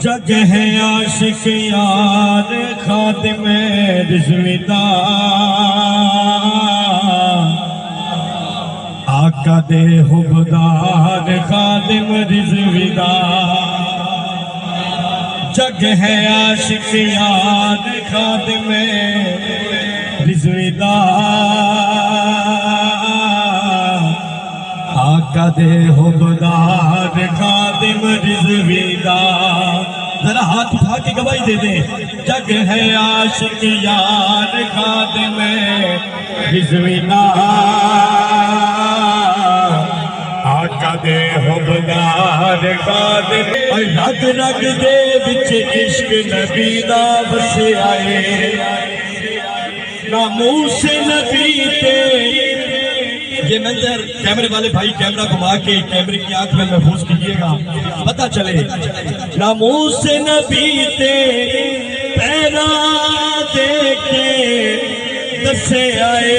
جگ ہے عاشق یار خادم رضویدار، آقا دے حبدار خادم رضویدار، جگ ہے عاشق یار خادم رضویدار، آقا دے حبدار خادم رضویدار۔ ذرا ہاتھ اٹھا کے گواہی دے دیں، جگ ہے عاشق یار خادم رضویدار، آقا دے حبدار خادم، رگ رگ دے وچ عشق نبی دا وسے آئے، ناموس نبی تے۔ یہ منظر کیمرے والے بھائی کیمرہ گھما کے کیمرے کی آنکھ میں محفوظ کیجئے گا، پتہ چلے ناموس نبی تے پیرا دے کے دسے آئے،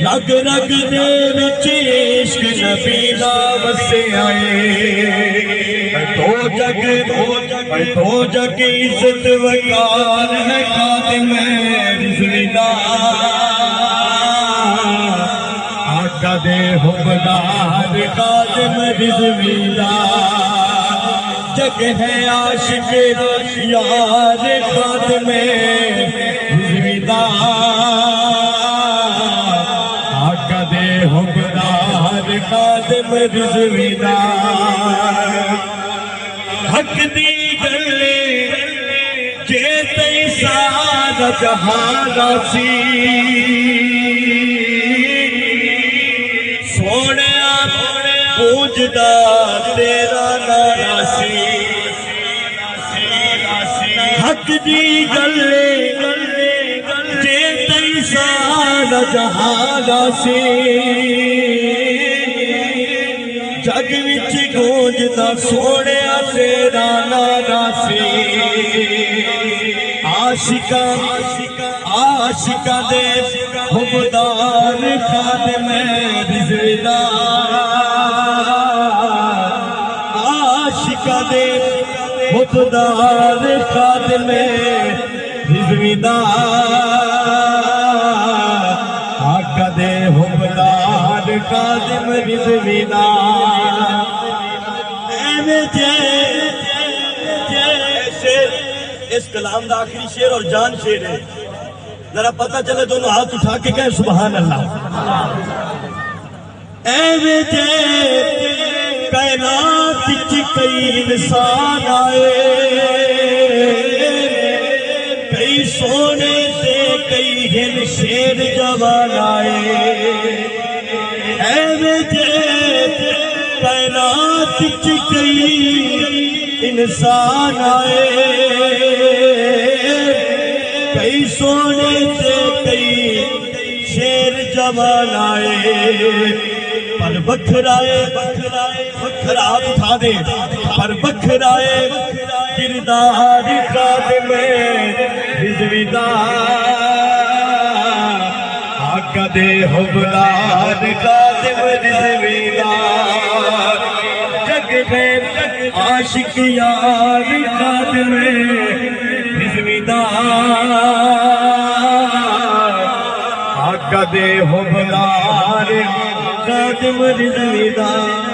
رگ رگ دے وچ عشق نبی دا وسے آئے، دو جگ عزت وقار ہے خادم رضویدار، آقا دے حبدار خادم رضویدار، جگ ہے عاشق یار خادم رضویدار، آقا دے حبدار خادم رضویدار، حق دی گلے جے تے سارا جہان سی، سونیا پوجدا تیرا نام سی، حق دی گلے جے تے سارا جہان سی، جگ وچ گونجدا سونیا تیرا نام سی، عاشقاں دے حبدار خادم رضویدار، عاشقاں دے حبدار خادم رضویدار، آقا دے حبدار خادم رضویدار۔ اس کلام دا آخری شعر اور جان شعر ہے، ذرا پتہ چلے دونوں ہاتھ اٹھا کے کہیں سبحان اللہ۔ اے وجہ کائنات وچ کئی انسان آئے، کئی سونے تے کئی ہن شیر جوان آئے، اے وجہ کائنات وچ کئی انسان آئے، کئی سونے تے کئی شیر جوان آئے، پر بکھرائے ہاتھ اٹھا دے، پر بکھرائے کردار خادم رضویدار، آقا دے حبدار خادم رضویدار، جگ ہے عاشق یار خادم رضویدار، آقا دے حبدار خادم رضویدار۔